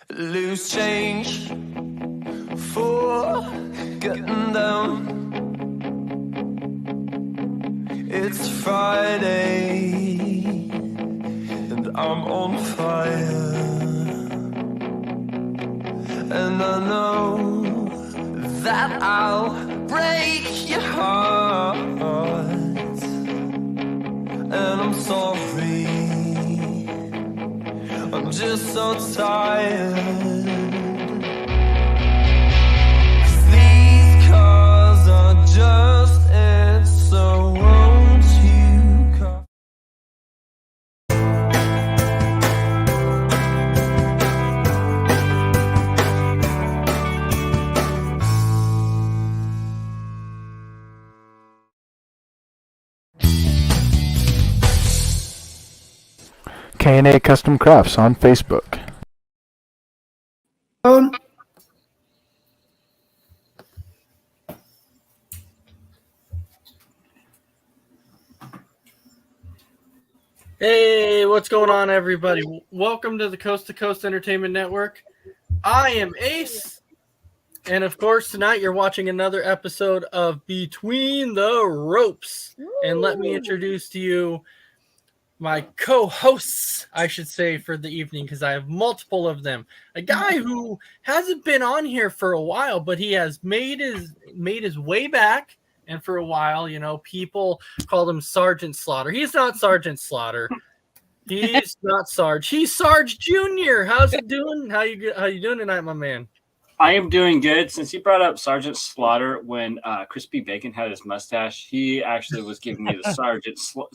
Loose change for getting down. It's Friday and I'm on fire, and I know that I'll break your heart, and I'm sorry, I'm just so tired. These cars are just it, so won't you come? K&A Custom Crafts on Facebook. Hey, what's going on, everybody? Welcome to the Coast to Coast Entertainment Network. I am Ace, and of course, tonight you're watching another episode of Between the Ropes. And let me introduce to you my co-hosts, I should say, for the evening, because I have multiple of them. A guy who hasn't been on here for a while, but he has made his way back. And for a while, you know, people called him Sergeant Slaughter. He's not Sergeant Slaughter. He's not Sarge. He's Sarge Jr. How's it doing? How you doing tonight, my man? I am doing good. Since you brought up Sergeant Slaughter, when Crispy Bacon had his mustache, he actually was giving me the Sergeant Slaughter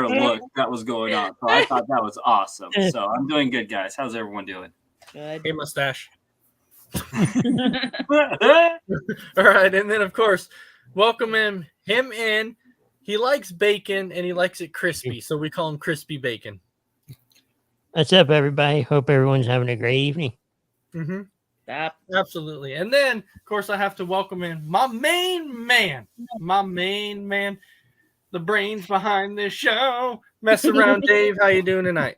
look that was going on. So I thought that was awesome. So I'm doing good, guys. How's everyone doing? Good. Hey, mustache. All right, and then of course, welcome him in. He likes bacon and he likes it crispy, so we call him Crispy Bacon. What's up, everybody? Hope everyone's having a great evening. Mm-hmm. Stop. Absolutely. And then, of course, I have to welcome in my main man, the brains behind this show. Mess around, Dave. How you doing tonight?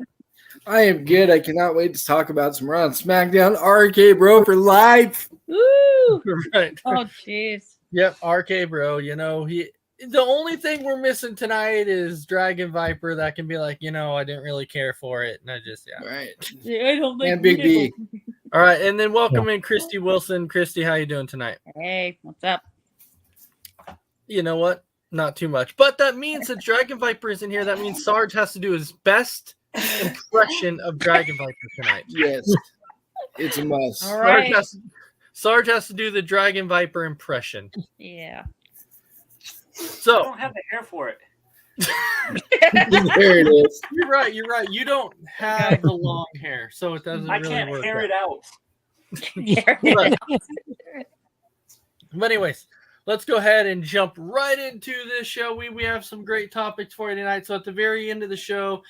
I am good. I cannot wait to talk about some Raw and SmackDown. RK Bro for life. Woo! Right. Oh, jeez. Yep, RK Bro. You know, the only thing we're missing tonight is Dragon Viper. That can be like, you know, I didn't really care for it, and I just Right. Yeah, I don't like And Big B. All right, and then welcome in Christy Wilson. Christy, how you doing tonight? Hey, what's up? You know what? Not too much. But that means that Dragon Viper isn't here. That means Sarge has to do his best impression of Dragon Viper tonight. Yes. It's a must. All right. Sarge has to do the Dragon Viper impression. Yeah. I So don't have the hair for it. There it is. you're right. You don't have the long hair, so it doesn't I really can't work. hair it out. But anyways, let's go ahead and jump right into this show. We have some great topics for you tonight. So at the very end of the show,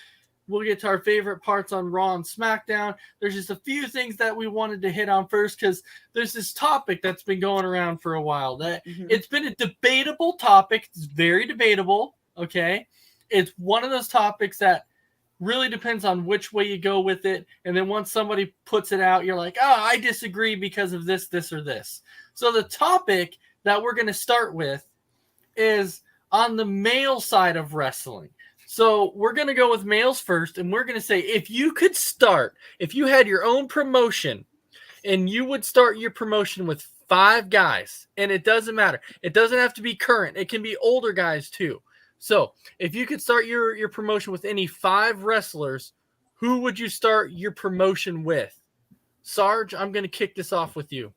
we'll get to our favorite parts on Raw and SmackDown. There's just a few things that we wanted to hit on first because there's this topic that's been going around for a while. That It's been a debatable topic. It's very debatable, okay? It's one of those topics that really depends on which way you go with it. And then once somebody puts it out, you're like, I disagree because of this, this, or this. So the topic that we're going to start with is on the male side of wrestling. So we're going to go with males first, and we're going to say if you had your own promotion, and you would start your promotion with 5 guys, and it doesn't matter. It doesn't have to be current. It can be older guys too. So if you could start your promotion with any 5 wrestlers, who would you start your promotion with? Sarge, I'm going to kick this off with you.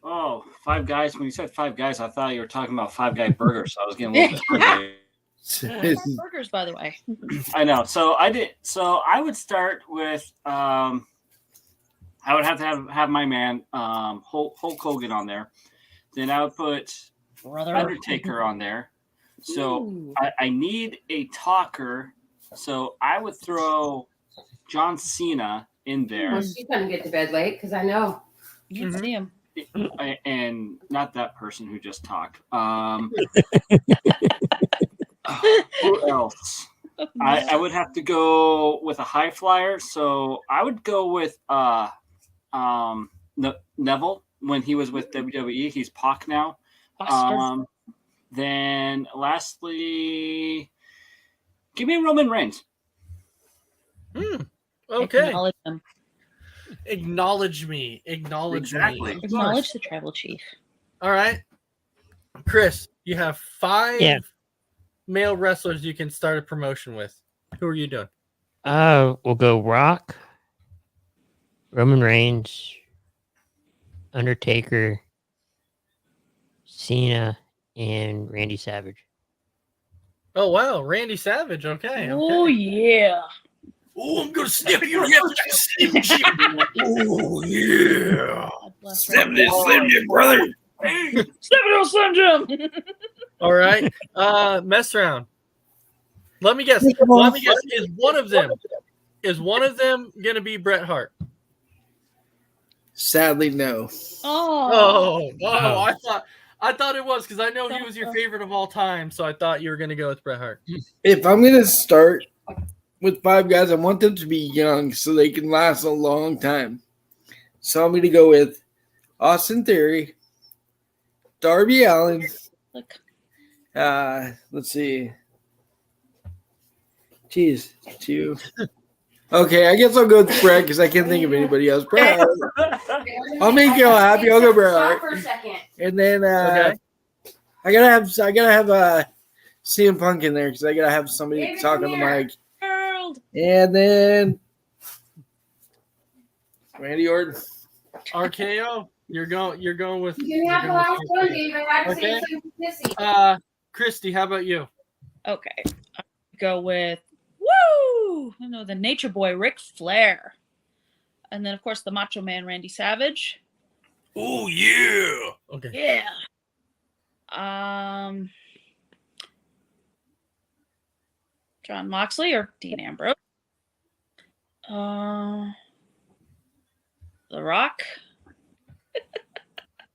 Oh, 5 guys. When you said 5 guys, I thought you were talking about 5 Guy Burgers. So I was getting a little bit hungry. Burgers, by the way. I know. So I would start with I would have to have my man Hulk Hogan on there. Then I would put Brother. Undertaker on there. So Ooh. I need a talker. So I would throw John Cena in there. Well, she's gonna get to bed late because I know. You can see him. And not that person who just talked. Who else? I would have to go with a high flyer. So I would go with Neville when he was with WWE. He's Pac now. Then lastly, give me Roman Reigns. Okay. Acknowledge them. Acknowledge me. Acknowledge Exactly. me. Acknowledge the tribal chief. All right. Chris, you have 5 male wrestlers you can start a promotion with. Who are you doing? We'll go Rock, Roman Reigns, Undertaker, Cena, and Randy Savage. Oh, wow. Randy Savage. Okay. Oh, yeah. Oh, I'm going to snip you. Oh, yeah. God bless Slim Jim, brother. Slim Jim. All right. Mess round. Let me guess. Is one of them going to be Bret Hart? Sadly, no. Oh. I thought it was because I know he was your favorite of all time, so I thought you were going to go with Bret Hart. If I'm going to start with 5 guys, I want them to be young so they can last a long time. So I'm going to go with Austin Theory, Darby Allin. Look. Let's see. Jeez, 2. Okay, I guess I'll go with Bret because I can't think of anybody else. Bret Hart. I'll make you all happy. I'll go Bret Hart. For a second. And then Okay. I gotta have CM Punk in there because I gotta have somebody David, talk on come the here. mic. World. And then Randy Orton. RKO. You're going with. You can have the you're last going one, with- David. I have to Okay. say something pissy. Christy, how about you? Okay. I'll go with the Nature Boy Ric Flair. And then of course the Macho Man Randy Savage. Oh yeah. Okay. Yeah. John Moxley or Dean Ambrose. The Rock.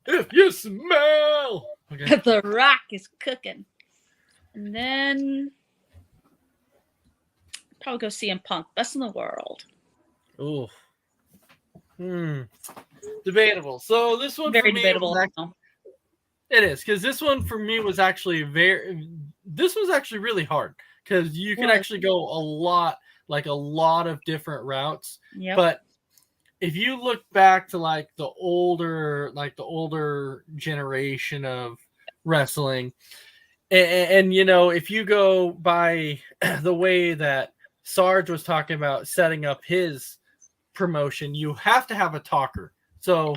If you smell. Okay. The Rock is cooking. And then probably go CM Punk. Best in the world. Ooh. Debatable. So this one Very for me debatable. was it is because this one for me was actually this was actually really hard because you can Right. actually go a lot of different routes. Yep. But if you look back to the older generation of wrestling, and if you go by the way that Sarge was talking about setting up his promotion, you have to have a talker. So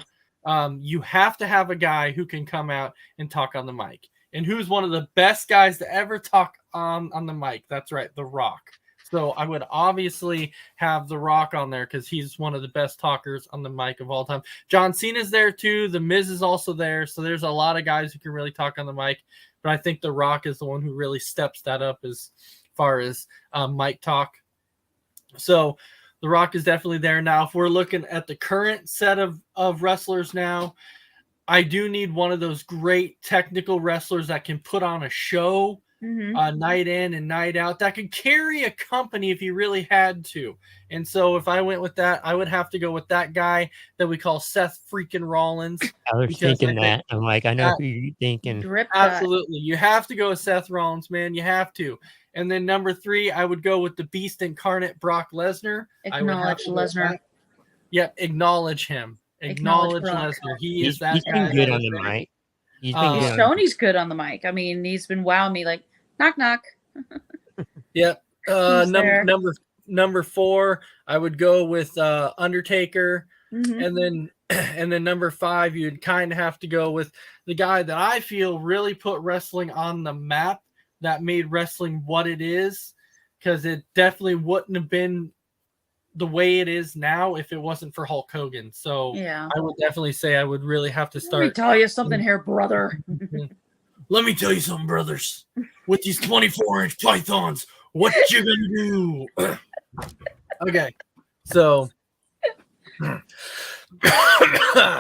you have to have a guy who can come out and talk on the mic. And who's one of the best guys to ever talk on the mic? That's right, The Rock. So I would obviously have The Rock on there because he's one of the best talkers on the mic of all time. John Cena's there too. The Miz is also there. So there's a lot of guys who can really talk on the mic. But I think The Rock is the one who really steps that up as far as mic talk. So The Rock is definitely there. Now, if we're looking at the current set of wrestlers now, I do need one of those great technical wrestlers that can put on a show night in and night out, that could carry a company if he really had to. And so if I went with that, I would have to go with that guy that we call Seth freaking Rollins. I was Because thinking I that. I'm like, I know who you're thinking. Drip that. Absolutely. You have to go with Seth Rollins, man. You have to. And then number 3, I would go with the beast incarnate, Brock Lesnar. I would have Acknowledge to go with Lesnar. that. Yep. Acknowledge him. Acknowledge Brock. Lesnar. He is He's that guy. been good that on is the there. mic. He's been He's good. shown he's good on the mic. I mean, he's been wowing me like knock knock. Yep. Who's there? Number 4, I would go with Undertaker. Mhm. And then number 5, you'd kind of have to go with the guy that I feel really put wrestling on the map, that made wrestling what it is, because it definitely wouldn't have been the way it is now if it wasn't for Hulk Hogan. So Yeah. I would definitely say I would really have to Let me start. tell you something here, brother. Let me tell you something, brothers. With these 24-inch pythons, what you gonna do? Okay, so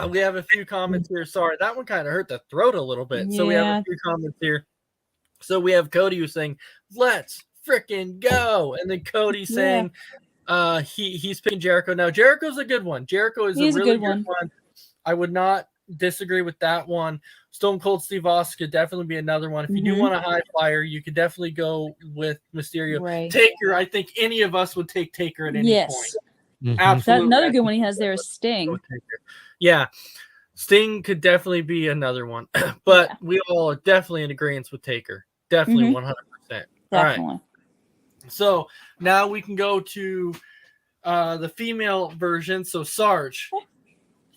we have a few comments here. Sorry, that one kind of hurt the throat a little bit. So we have Yeah. a few comments here. So we have Cody who's saying, "Let's frickin' go. And then Cody saying he's picking Jericho. Now, Jericho's a good one. Jericho is He's a really good one. I would not disagree with that one. Stone Cold Steve Austin could definitely be another one. If you do want a high flyer, you could definitely go with Mysterio. Right. Taker, I think any of us would take Taker at any point. Mhm. Absolutely. Another good one he has there is Sting. Yeah. Sting could definitely be another one. But we all are definitely in agreement with Taker. Definitely 100%. All right. Definitely. So now we can go to the female version. So Sarge,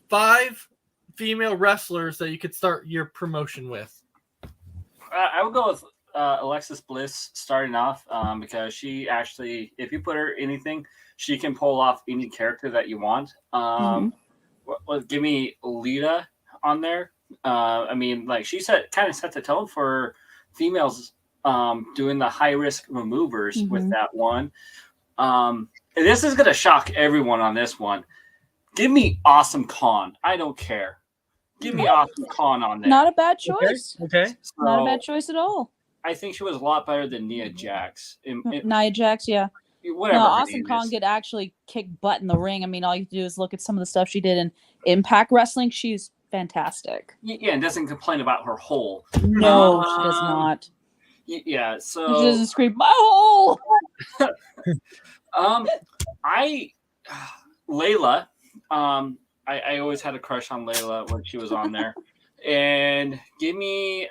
5 female wrestlers that you could start your promotion with. I would go with Alexis Bliss starting off because she actually, if you put her anything, she can pull off any character that you want. Give me Lita on there. I mean, like she kind of set the tone for females doing the high risk removers with that one. And this is gonna shock everyone on this one. Give me Awesome Khan. I don't care. Give me Awesome Khan on there. Not a bad choice. Okay. So, Not a bad choice at all. I think she was a lot better than Nia Jax. Nia Jax, yeah. Whatever. No, her Awesome name Kong is. could actually kick butt in the ring. I mean, all you have to do is look at some of the stuff she did in Impact Wrestling. She's fantastic. Yeah, and doesn't complain about her hole. No, she does not. Yeah, She so doesn't scream, my hole! Layla, I always had a crush on Layla when she was on there. And give me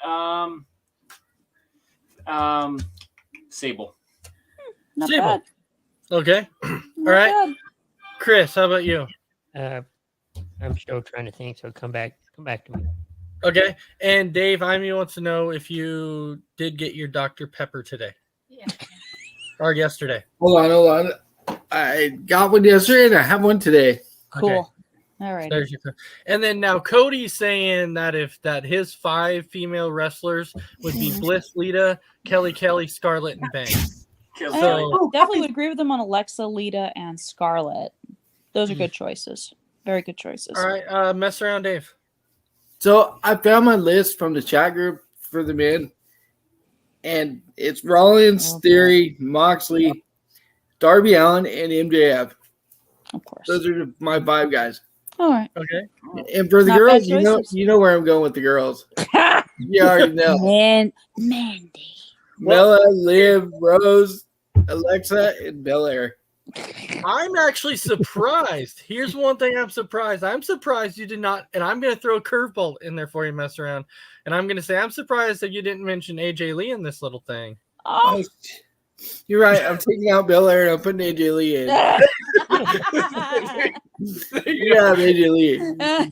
Sable. Not Sable. bad. Okay. All Not right. bad. Chris, how about you? I'm still trying to think, so come back to me. Okay. And Dave, Amy wants to know if you did get your Dr. Pepper today. Yeah. Or yesterday. Hold on. I got one yesterday and I have one today. Cool. Okay. All right. There's your, and then now Cody's saying that his 5 female wrestlers would be Bliss, Lita, Kelly, Scarlett, and Banks. I So- definitely would agree with them on Alexa, Lita, and Scarlett. Those are good choices. Very good choices. All right, mess around, Dave. So I found my list from the chat group for the men, and it's Rollins, Theory, Moxley, Darby Allin, and MJF. Of course. Those are my 5 guys. All right. Okay. And for the Not girls, bad choices. you know where I'm going with the girls. You already know. Mandy. Mella, Liv, Rose, Alexa, and Belair. I'm actually surprised. Here's one thing I'm surprised. I'm surprised you did not, and I'm going to throw a curveball in there for you, mess around. And I'm going to say I'm surprised that you didn't mention AJ Lee in this little thing. Oh. You're right. I'm taking out Belair and I'm putting AJ Lee in. You have AJ Lee.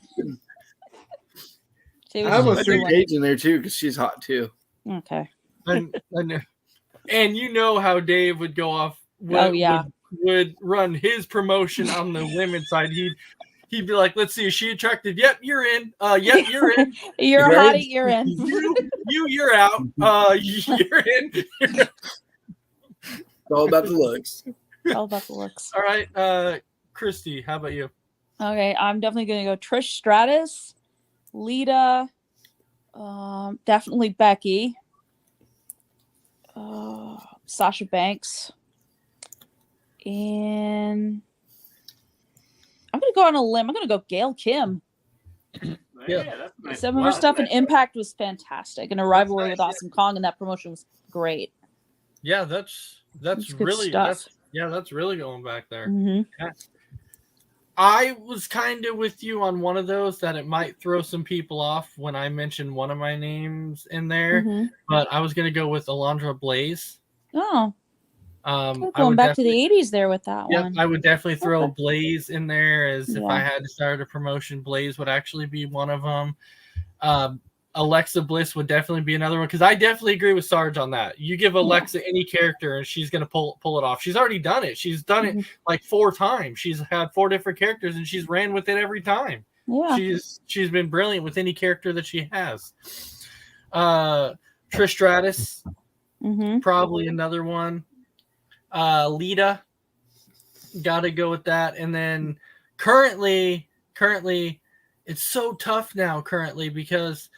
See I what almost she's threw doing. Paige in there too because she's hot too. Okay. And you know how Dave would go off. Would run his promotion on the women's side. He'd be like, "Let's see, is she attractive? Yep, you're in. Yep, you're in. You're a Right? hottie, you're in. You're out. You're in." It's all about the looks. All about the looks. All right, Christy, how about you? Okay, I'm definitely gonna go Trish Stratus, Lita, definitely Becky, Sasha Banks, and I'm gonna go on a limb. I'm gonna go Gail Kim. Yeah. That's nice. Some of her stuff in Impact was fantastic, and her rivalry with Awesome Kong and that promotion was great. Yeah, that's It's good really stuff. that's really going back there. Hmm. I was kind of with you on one of those that it might throw some people off when I mentioned one of my names in there, Mm-hmm. but I was gonna go with Alundra Blaze. Oh, I going would back to the definitely- 80s there with that Yep, one. I would definitely throw Okay. Blaze in there as if Yeah. I had to start a promotion. Blaze would actually be one of them. Alexa Bliss would definitely be another one because I definitely agree with Sarge on that. You give Alexa any character and she's gonna pull it off. She's already done it. She's done it like 4 times. She's had 4 different characters and she's ran with it every time. Yeah. She's been brilliant with any character that she has. Trish Stratus, Mm-hmm. probably another one. Lita, gotta go with that. And then currently, it's so tough now currently because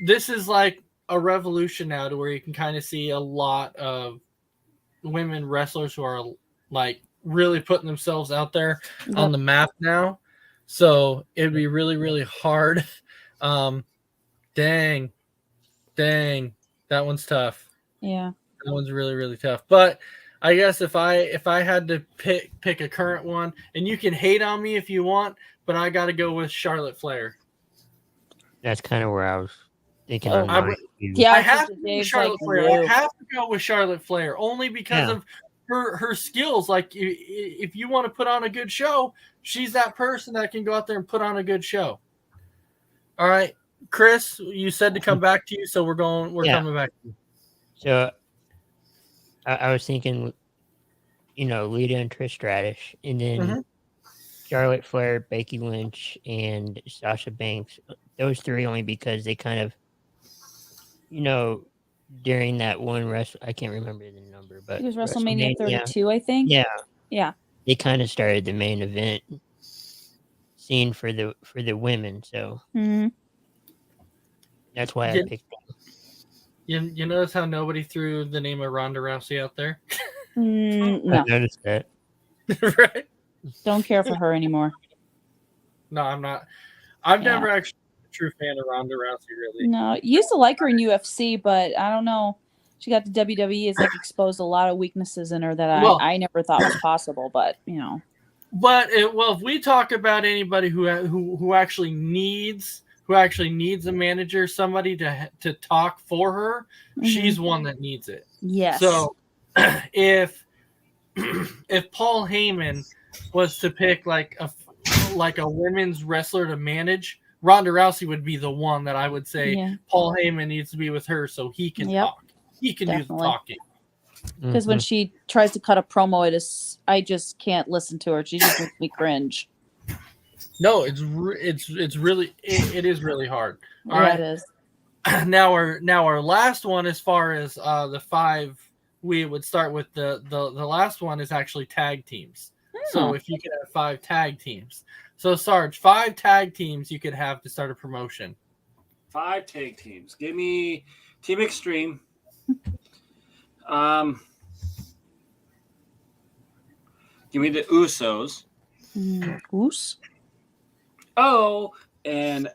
this is like a revolution now to where you can kind of see a lot of women wrestlers who are like really putting themselves out there on the map now. So it'd be really, really hard. Dang, that one's tough. Yeah. That one's really, really tough. But I guess if I had to pick a current one, and you can hate on me if you want, but I got to go with Charlotte Flair. That's kind of where I was thinking. Oh, I have to go with Charlotte Flair. I have to go with Charlotte Flair only because of her skills. Like if you want to put on a good show, she's that person that can go out there and put on a good show. All right, Chris, you said to come back to you, so we're coming back to you. So I was thinking, Lita and Trish Stratus, and then Charlotte Flair, Becky Lynch, and Sasha Banks. Those three only because they kind of, during that one I can't remember the number, but it was WrestleMania 32, I think. Yeah. They kind of started the main event scene for the women, so that's why I picked them. You notice how nobody threw the name of Ronda Rousey out there? No. I noticed that. Right? Don't care for her anymore. No, I'm not. I've never actually been a true fan of Ronda Rousey, really. No, used to like her in UFC, but I don't know. She got to WWE, has exposed a lot of weaknesses in her that I never thought was possible. But But if we talk about anybody who actually needs a manager, somebody to talk for her, she's one that needs it. Yes. So if Paul Heyman was to pick like a women's wrestler to manage, Ronda Rousey would be the one that I would say Paul Heyman needs to be with her so he can talk. He can do the talking. Because when she tries to cut a promo, I just can't listen to her. She just makes me cringe. No, it is really hard. All right. It is. Now our last one, as far as the five, we would start with the last one is actually tag teams. So if you could have 5 tag teams, so Sarge, 5 tag teams you could have to start a promotion. 5 tag teams. Give me Team Extreme. Give me the Usos. Us? Oh, and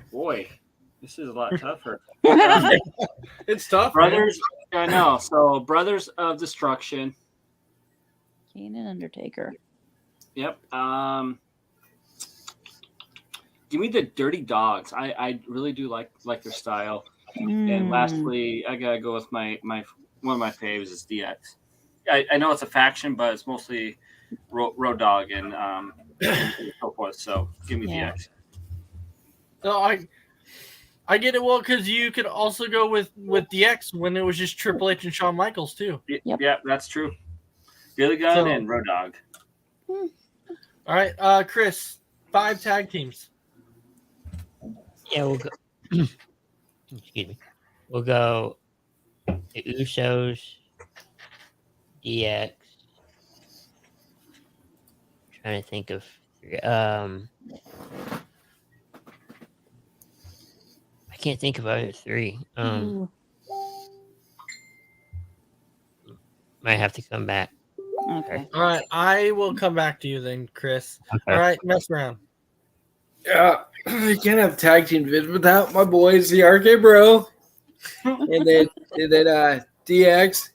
boy, this is a lot tougher. It's tough. Brothers, I know. So Brothers of Destruction. Kane and Undertaker. Yep. Give me the Dirty Dogs. I really do like their style. And lastly, I gotta go with my one of my faves is DX. I know it's a faction, but it's mostly Road Dogg and so forth. So give me DX. No, I get it well because you could also go with DX when it was just Triple H and Shawn Michaels too. Yep. Yeah, that's true. Billy Gunn and Road Dogg. All right, Chris, 5 tag teams. Yeah, we'll go. Excuse me. We'll go the Usos, DX. Trying to think of I can't think of other 3. Might have to come back. Okay. All right, I will come back to you then, Chris. Okay. All right, mess around. Yeah, you can't have tag team division without my boys, the RK Bro, and then DX,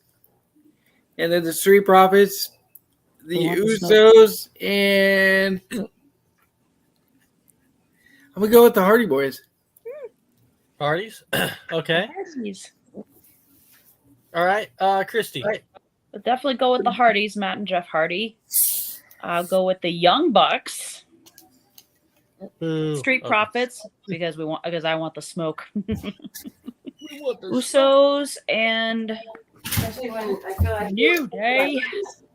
and then the Street Profits, the Usos, and I'm gonna go with the Hardy Boys. Hardys? Okay. Hardys. All right, Christy. I'll definitely go with the Hardys, Matt and Jeff Hardy. I'll go with the Young Bucks. Street Profits because I want the smoke. Usos and Especially when I feel like New Day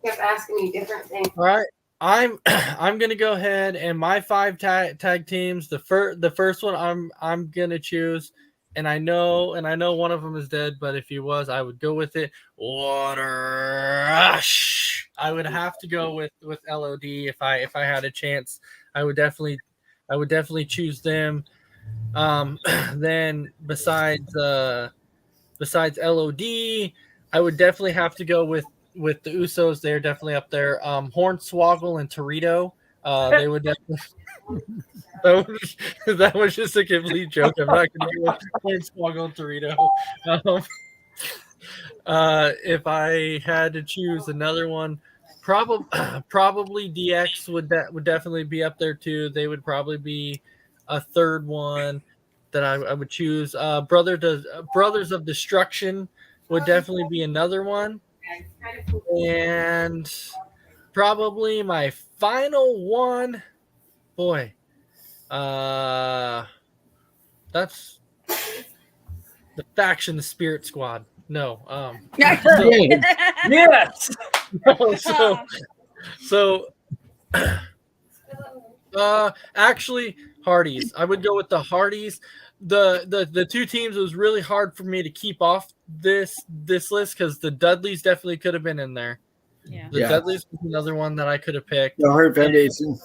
kept asking me different things. All right, I'm gonna go ahead and my 5 tag teams. The first one I'm gonna choose, and I know one of them is dead, but if he was, I would go with it. Water Rush. I would have to go with LOD if I had a chance. I would definitely choose them. Then besides besides LOD, I would definitely have to go with the Usos. They're definitely up there. Hornswoggle and Torito. They would definitely. That was just a complete joke. I'm not going to go with Hornswoggle and Torito. If I had to choose another one, probably DX would definitely be up there too. They would probably be a third one that I would choose. Brothers of Destruction would definitely be another one, and probably my final one. Boy, that's the Faction, the Spirit Squad. No, Yes. so actually Hardys. I would go with the Hardys. The two teams, it was really hard for me to keep off this list because the Dudleys definitely could have been in there. Yeah. The Dudleys was another one that I could have picked. The Hart Foundation.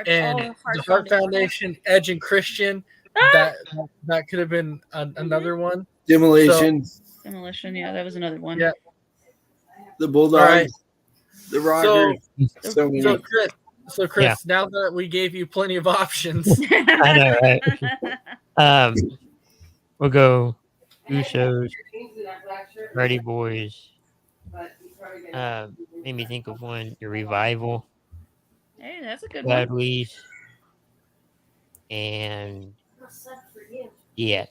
And the Hart Foundation, Edge and Christian, that could have been another one. Demolition. Demolition, yeah, that was another one. Yeah. The Bulldogs. Right. The Rockers. So many. So Chris, Yeah. now that we gave you plenty of options, I know, right? We'll go Usos, Hardy Boys. Made me think of one. The Revival, Hey, that's a good one. Dudleys, and DX.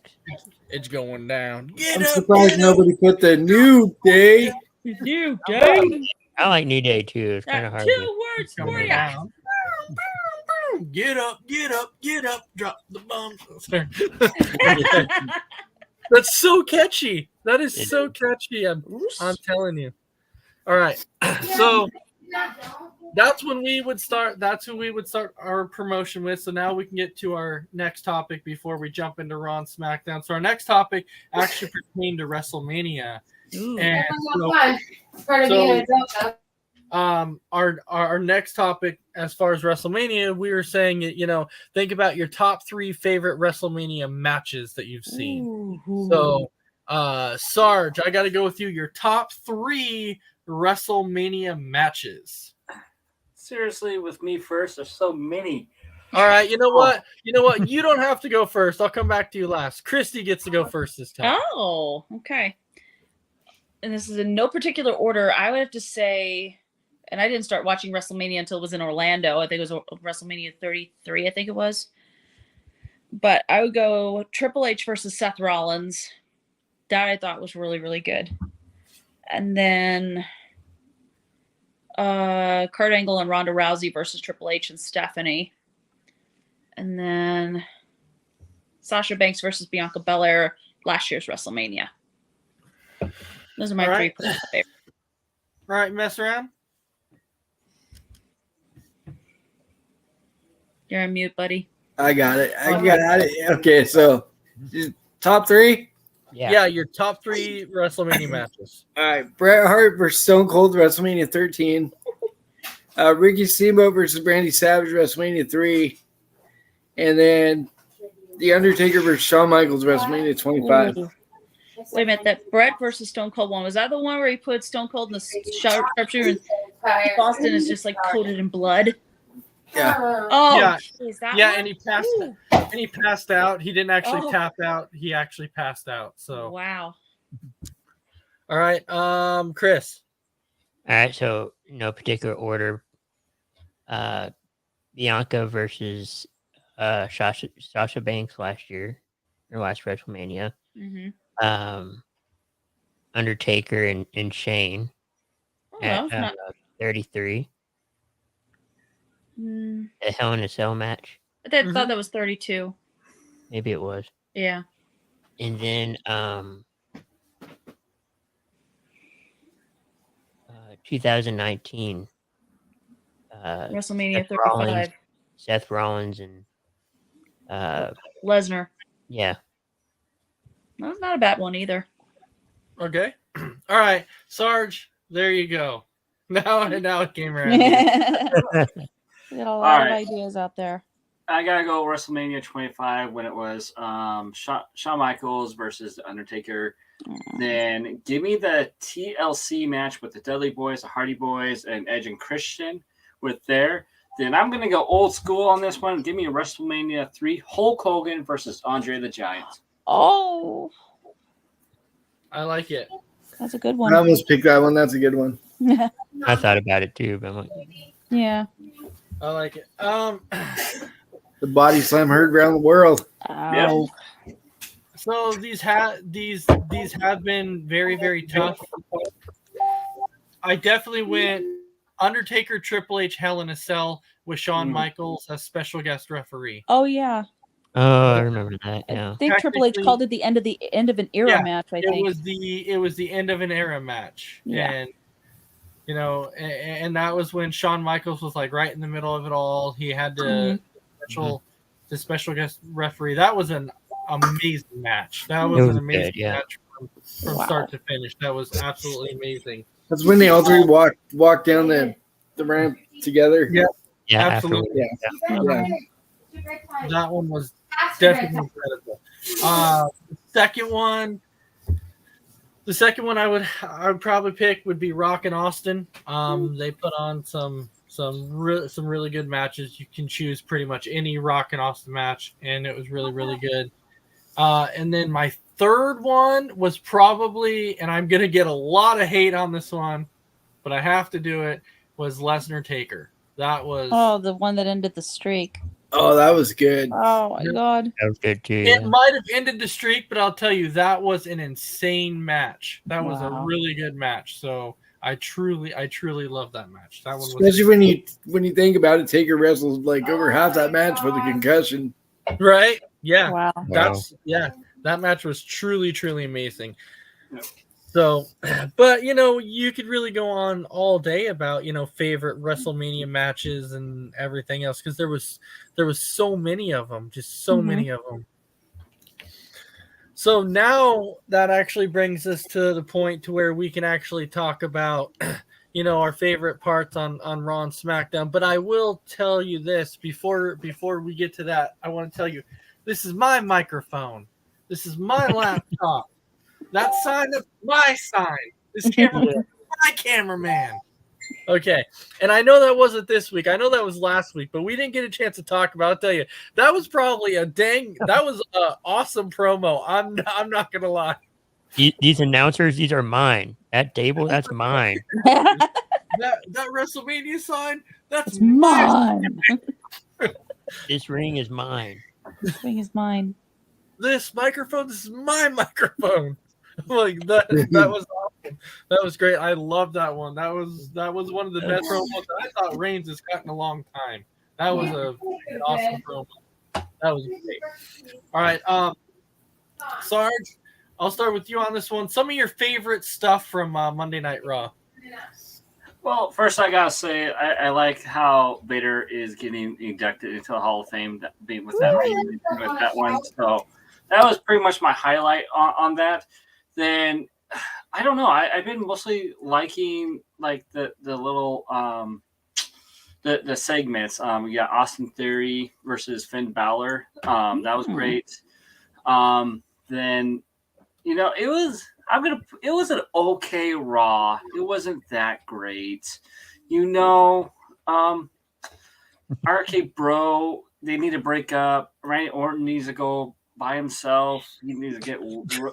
it's going down. I'm surprised nobody put the New Day. New Day. I like New Day too. It's kind of hard. Two words for Coming you. down. Get up, get up, get up, drop the bombs. That's so catchy. That is so catchy. I'm telling you. All right. So that's when we would start. That's who we would start our promotion with. So now we can get to our next topic before we jump into Raw and SmackDown. So our next topic actually pertained to WrestleMania. Ooh. And Part of being an adult, though. our next topic, as far as WrestleMania, we were saying, think about your top 3 favorite WrestleMania matches that you've seen. Ooh. So, Sarge, I got to go with you. Your top 3 WrestleMania matches. Seriously, with me first, there's so many. All right, you know what? You don't have to go first. I'll come back to you last. Christy gets to go first this time. Oh, okay. And this is in no particular order. I would have to say, and I didn't start watching WrestleMania until it was in Orlando. I think it was WrestleMania 33, I think it was. But I would go Triple H versus Seth Rollins. That I thought was really, really good. And then Kurt Angle and Ronda Rousey versus Triple H and Stephanie. And then Sasha Banks versus Bianca Belair, last year's WrestleMania. Those are my All right. 3 favorites. All right, mess around. You're on mute, buddy. I got it. Okay, so top 3. Yeah, your top 3 WrestleMania matches. All right, Bret Hart versus Stone Cold, WrestleMania 13. Ricky Steamboat versus Randy Savage, WrestleMania 3. And then The Undertaker versus Shawn Michaels, WrestleMania 25. Ooh. Wait a minute, that Bret versus Stone Cold one, was that the one where he put Stone Cold in the sharpshooter and Boston is just like coated in blood? Yeah. Oh, Yeah. is that Yeah, one? and he passed out. He didn't actually tap out. He actually passed out. So Wow. all right, Chris. All right, so no particular order. Bianca versus Sasha Banks last year, or last WrestleMania. Mm-hmm. Undertaker and Shane Oh, at not, 33. mm, The Hell in a Cell match. I thought that was 32. Maybe it was. Yeah. And then 2019. WrestleMania Seth Rollins. 35. Seth Rollins and Lesnar. yeah. That's not a bad one either. Okay. All right, Sarge. There you go. Now it came around. We got a lot of right. ideas out there. I gotta go WrestleMania 25 when it was Shawn Michaels versus The Undertaker. Then give me the TLC match with the Dudley Boys, the Hardy Boys, and Edge and Christian with there. Then I'm going to go old school on this one. Give me a WrestleMania 3 Hulk Hogan versus Andre the Giant. Oh, I like it. that's a good I one. almost picked that one. That's a good one. I thought about it too, but I'm like, Yeah. I like it. The body slam heard around the world. Ow. So these have been very, very tough. I definitely went Undertaker, Triple H, Hell in a Cell with Shawn Michaels as special guest referee. Oh yeah. oh, I remember that. I Yeah. think Triple H Technically- called it the end of an era Yeah, match. I It think. was the end of an era match. Yeah. And you know, and that was when Shawn Michaels was like right in the middle of it all. He had the special guest referee. That was an amazing match. That was, was an amazing good, yeah. match from start to finish. That was absolutely amazing. That's when they all three walked down the ramp together. Yeah. Yeah. Absolutely. Afterwards. Yeah. That one was definitely incredible. The second one I would probably pick would be Rock and Austin. They put on some really good matches. You can choose pretty much any Rock and Austin match, and it was really, really good. And then my third one was probably, and I'm gonna get a lot of hate on this one, but I have to do it, was Lesnar Taker. That was the one that ended the streak. Oh, that was good. Oh my god. That was good too. It Yeah. might have ended the streak, but I'll tell you, that was an insane match. That was a Wow. really good match. So I truly love that match. That one was Especially when you think about it, Taker wrestled like over half that match with a concussion. right. Yeah, Wow. that match was truly amazing. Yeah. So, but you could really go on all day about favorite WrestleMania matches and everything else, because there was so many of them, just so many of them. So now that actually brings us to the point to where we can actually talk about our favorite parts on Raw and SmackDown. But I will tell you this before we get to that. I want to tell you, this is my microphone. This is my laptop. That sign is my sign. This camera is my cameraman. Okay. And I know that wasn't this week. I know that was last week, but we didn't get a chance to talk about it. I'll tell you, that was probably that was an awesome promo. I'm not going to lie. These announcers, these are mine. That table, that's mine. That WrestleMania sign, that's It's mine. This ring is mine. This ring is mine. This microphone, this is my microphone. Like that was awesome. That was great. I love that one. That was one of the best promos that I thought Reigns has gotten a long time. That was an awesome promo. That was great. All right, Sarge, I'll start with you on this one. Some of your favorite stuff from Monday Night Raw. Well, first I gotta say I like how Vader is getting inducted into the Hall of Fame with that one. So that was pretty much my highlight on that. Then I don't know. I've been mostly liking like the little the segments. We got Austin Theory versus Finn Balor. That was great. Then it was an okay Raw. It wasn't that great. RK Bro, they need to break up. Randy Orton needs to go by himself. He needs to get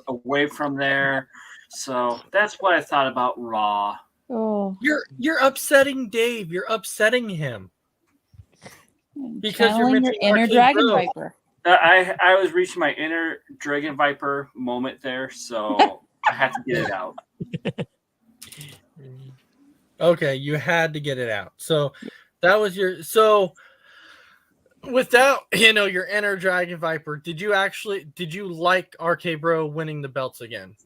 away from there. So that's what I thought about Raw. Oh, You're upsetting Dave. You're upsetting him. Because you're channeling your mentioning inner RK Dragon Bro. Viper. I was reaching my inner Dragon Viper moment there, so I had to get it out. Okay, you had to get it out. So that was without your inner Dragon Viper, did you like RK Bro winning the belts again?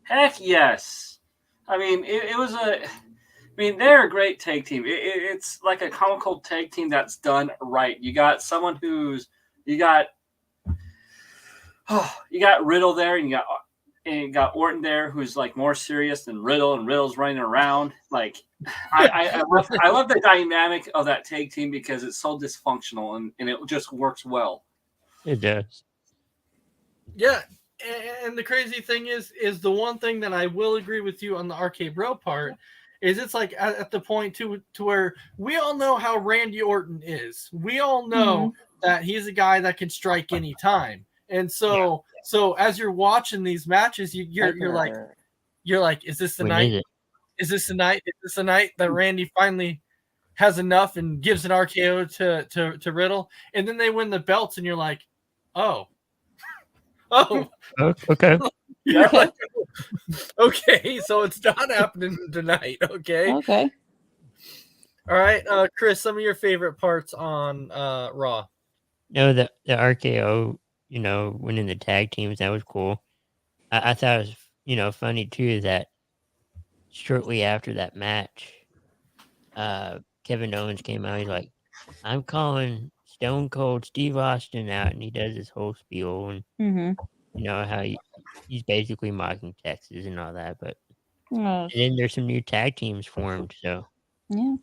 Heck yes. I mean, they're a great tag team. It's like a comical tag team that's done right. You got someone you got Riddle there, and you got Orton there, who's like more serious than Riddle, and Riddle's running around. Like, I love the dynamic of that tag team because it's so dysfunctional and it just works well. It does. Yeah, And the crazy thing is the one thing that I will agree with you on the RK Bro part is it's like at the point to where we all know how Randy Orton is. We all know that he's a guy that can strike anytime. And so as you're watching these matches, you're like, is this the night? Is this the night? Is this the night that Randy finally has enough and gives an RKO to Riddle? And then they win the belts, and you're like, oh. Okay. You're like, okay, so it's not happening tonight. Okay. Okay. All right, Chris, some of your favorite parts on Raw. No, the RKO, winning the tag teams, that was cool. I thought it was, funny too that shortly after that match, Kevin Owens came out. He's like, "I'm calling Stone Cold Steve Austin out," and he does this whole spiel and how he's basically mocking Texas and all that. But and then there's some new tag teams formed. So yeah,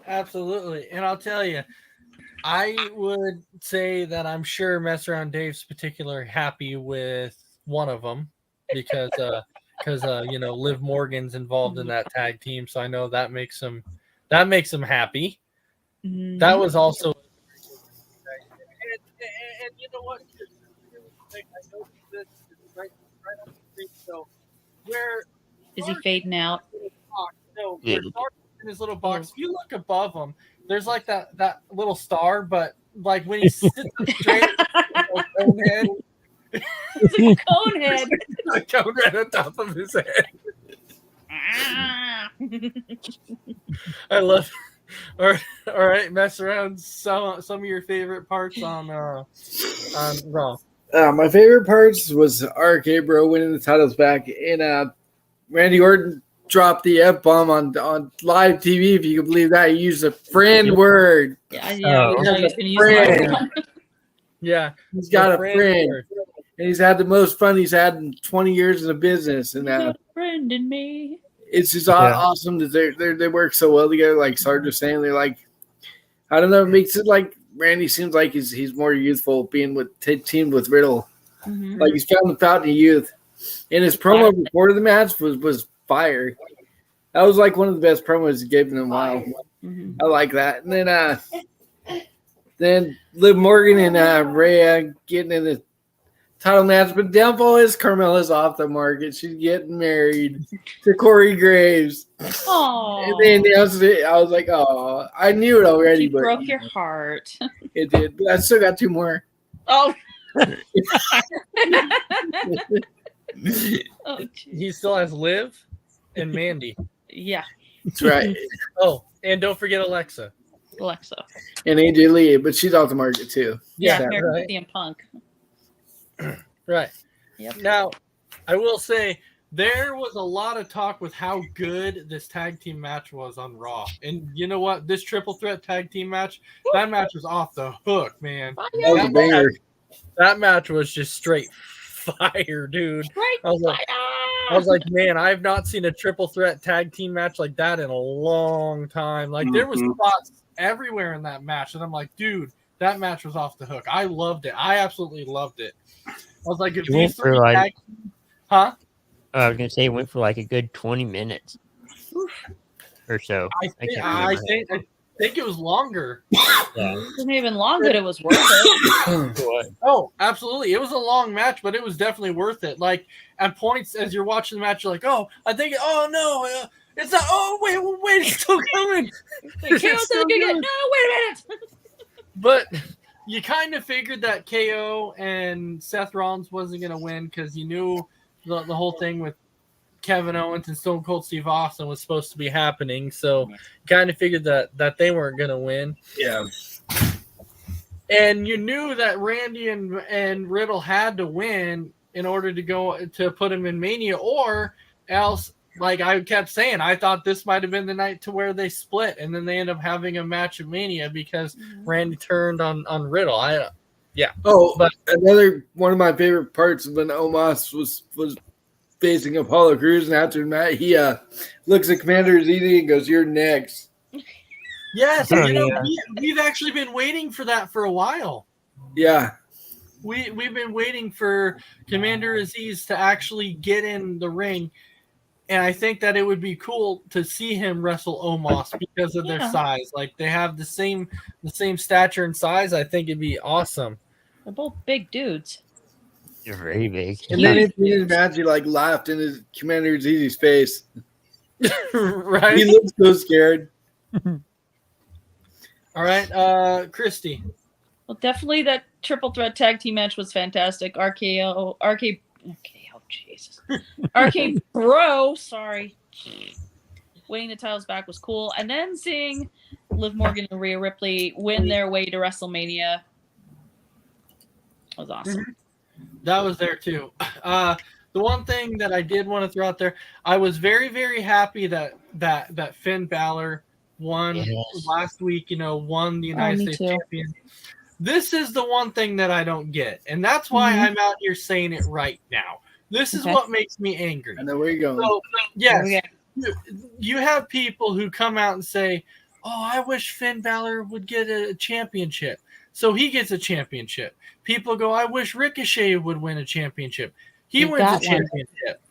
absolutely. And I'll tell you, I would say that I'm sure Mess Around Dave's particular happy with one of them because Liv Morgan's involved in that tag team, so I know that makes him happy. That was also, and you know what? I noticed this right on the screen. So where is he fading out? No, in his little box. If you look above him, there's like that little star, but like when he sits up straight, cone head. It's a cone head. A cone head on top of his head. I love. All right, mess around. Some of your favorite parts on Raw. My favorite parts was RK Bro winning the titles back, and Randy Orton dropped the F-bomb on live TV, if you can believe that. He used a friend word. Yeah, he's gonna use friend. Yeah, he's got a friend. And he's had the most fun he's had in 20 years in the business. And a friend in me. It's just awesome that they work so well together. Like Sarge was saying, they're like, I don't know, it makes it like Randy seems like he's more youthful being teamed with Riddle. Like he's found the fountain of youth. And his promo before the match was fire. That was like one of the best promos he gave in a while. I like that. And then Liv Morgan and Rhea getting in the title match, but downfall is Carmella's off the market. She's getting married to Corey Graves. Oh, and then I was like, oh, I knew it already. But broke your heart. It did, but I still got two more. Oh. He still has Liv and Mandy. Yeah, that's right. Oh, and don't forget Alexa. And AJ Lee, but she's off the market too. Yeah, right. CM Punk. Right. Yep. Now, I will say there was a lot of talk with how good this tag team match was on Raw. And you know what? This triple threat tag team match, that match was off the hook, man. That match was just straight fire, dude. I was like, man, I've not seen a triple threat tag team match like that in a long time. Like there was spots everywhere in that match. And I'm like, dude, that match was off the hook. I loved it. I absolutely loved it. I was like, if these three tag teams, I was gonna say it went for like a good 20 minutes or so. I think it was longer. It wasn't even long, but it was worth it. Oh, absolutely. It was a long match, but it was definitely worth it. Like at points as you're watching the match, you're like, oh, I think, oh no, it's not. Oh wait, it's still coming. No, wait a minute. But you kind of figured that KO and Seth Rollins wasn't going to win because you knew the whole thing with Kevin Owens and Stone Cold Steve Austin was supposed to be happening. So you kind of figured that they weren't going to win. Yeah. And you knew that Randy and Riddle had to win in order to go to put him in Mania, or else, like I kept saying, I thought this might have been the night to where they split, and then they end up having a match at Mania because Randy turned on Riddle. But another one of my favorite parts when Omos was facing Apollo Crews, and after that, he looks at Commander ZD and goes, "You're next." Yes, we've actually been waiting for that for a while. Yeah. we've been waiting for Commander Aziz to actually get in the ring, and I think that it would be cool to see him wrestle Omos because of their size. Like they have the same stature and size. I think it'd be awesome. They're both big dudes. You're very big. And then if he imagine like laughed in his Commander Aziz's face. Right? He looks so scared. All right, Christy. Well, definitely that triple threat tag team match was fantastic. RKO, Jesus. RK Bro, sorry. Winning the titles back was cool. And then seeing Liv Morgan and Rhea Ripley win their way to WrestleMania was awesome. That was there too. The one thing that I did want to throw out there, I was very, very happy that Finn Balor won last week, won the United States champion. This is the one thing that I don't get, and that's why I'm out here saying it right now. This is what makes me angry. I know where you're going. So, yes, you have people who come out and say, oh, I wish Finn Balor would get a championship. So he gets a championship. People go, I wish Ricochet would win a championship. He wins a championship.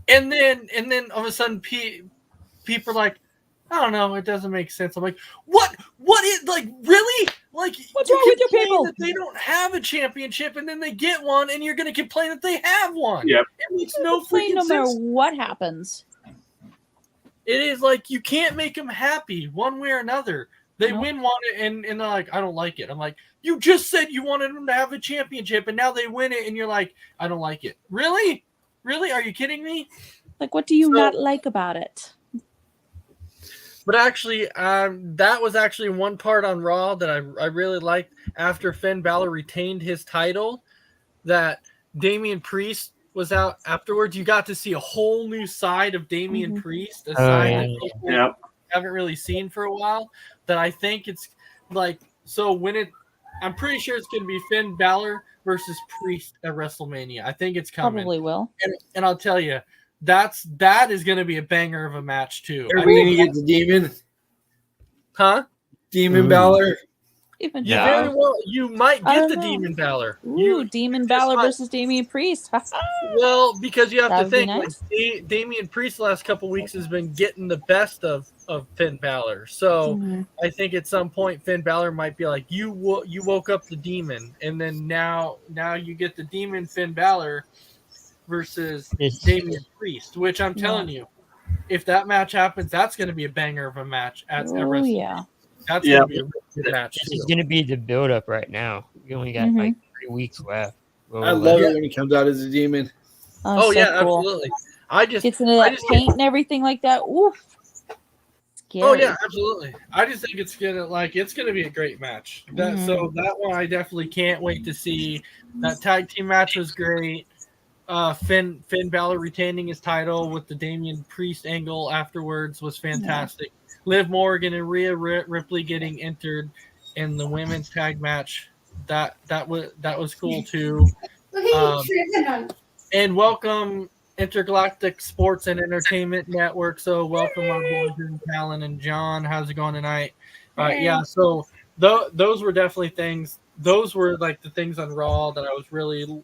And then all of a sudden people are like, I don't know, it doesn't make sense. I'm like, what is, like, really? Like, what's wrong with your people? That they don't have a championship and then they get one and you're going to complain that they have one. Yep. It makes no freaking no matter sense. what happens. It is like you can't make them happy one way or another. They win one and they're like, I don't like it. I'm like, you just said you wanted them to have a championship and now they win it and you're like, I don't like it. Really? Really? Are you kidding me? Like, what do you not like about it? But actually, that was actually one part on Raw that I really liked after Finn Balor retained his title, that Damian Priest was out afterwards. You got to see a whole new side of Damian Priest, a side that people haven't really seen for a while, that I think it's like, so when I'm pretty sure it's going to be Finn Balor versus Priest at WrestleMania. I think it's coming. Probably will. And I'll tell you, that is going to be a banger of a match too. Are we going to get the Demon? Huh? Demon Balor? Very well, you might get the Demon Balor. Demon Balor versus Damian Priest. Well, because you have to think, nice. like, Damian Priest the last couple weeks has been getting the best of Finn Balor. So I think at some point Finn Balor might be like, you woke up the demon, and then now you get the demon Finn Balor versus Damian Priest, which I'm telling you, if that match happens, that's going to be a banger of a match at WrestleMania. That's going to be a really good match. This is going to be the build-up right now. You only got like 3 weeks left. I love it when he comes out as a demon. Oh, yeah, cool. Absolutely. Gets into that paint and everything like that. Oof. Scary. Oh yeah, absolutely. I just think it's gonna be a great match. So that one I definitely can't wait to see. That tag team match was great. Finn Balor retaining his title with the Damian Priest angle afterwards was fantastic. Liv Morgan and Rhea Ripley getting entered in the women's tag match. That was cool too. And welcome Intergalactic Sports and Entertainment Network. So welcome our boys and Talon and John. How's it going tonight? Yeah. So those were definitely things. Those were like the things on Raw that I was really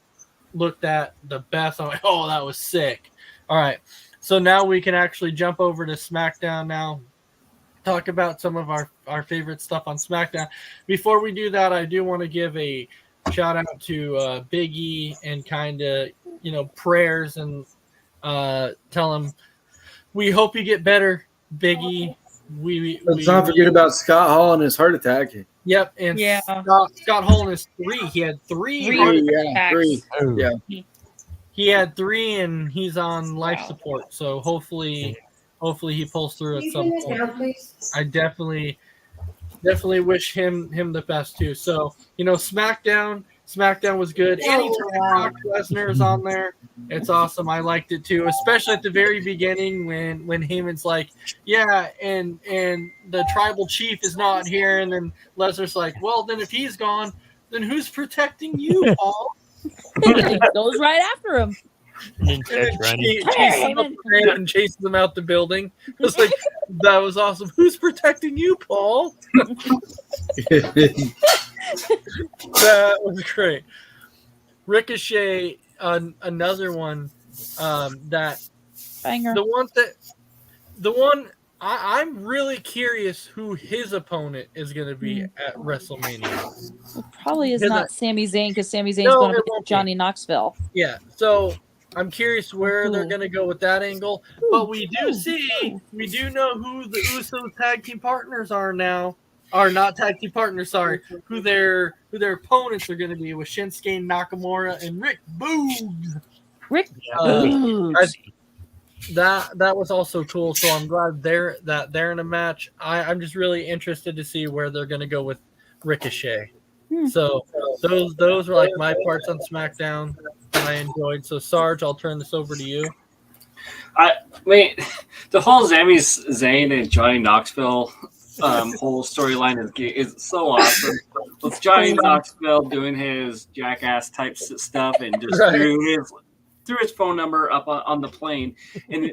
looked at the best. I'm like, oh, that was sick. All right. So now we can actually jump over to SmackDown now. Talk about some of our favorite stuff on SmackDown. Before we do that, I do want to give a shout out to Big E and kind of, prayers and tell him we hope you get better, Big E. Let's not forget about Scott Hall and his heart attack. Yep, and Scott Hall is 3. He had 3 heart attacks. 3. Yeah. He had 3, and he's on life support. So hopefully he pulls through at some point. I definitely wish him the best too. So SmackDown was good. Anytime Brock Lesnar is on there, it's awesome. I liked it too, especially at the very beginning when Heyman's like, yeah, and the tribal chief is not here, and then Lesnar's like, well, then if he's gone, then who's protecting you, Paul? Goes right after him. And chases him out the building. It's like, that was awesome. Who's protecting you, Paul? That was great. Ricochet, another one that Banger. the one I'm really curious who his opponent is going to be at WrestleMania. It probably is Because not Sami Zayn because Sami Zayn's No, going to it be won't be. Johnny Knoxville. Yeah, so I'm curious where they're Ooh. going to go with that angle. But we do know who the Usos tag team partners are now. Are not tag team partners, sorry. Who their opponents are going to be with Shinsuke Nakamura and Rick Boogs. Rick Boogs. That was also cool. So I'm glad they're in a match. I'm just really interested to see where they're going to go with Ricochet. So those were like my parts on SmackDown that I enjoyed. So Sarge, I'll turn this over to you. I mean, the whole Sami Zayn and Johnny Knoxville whole storyline is so awesome. With Johnny Knoxville doing his jackass type stuff and just threw his phone number up on the plane, and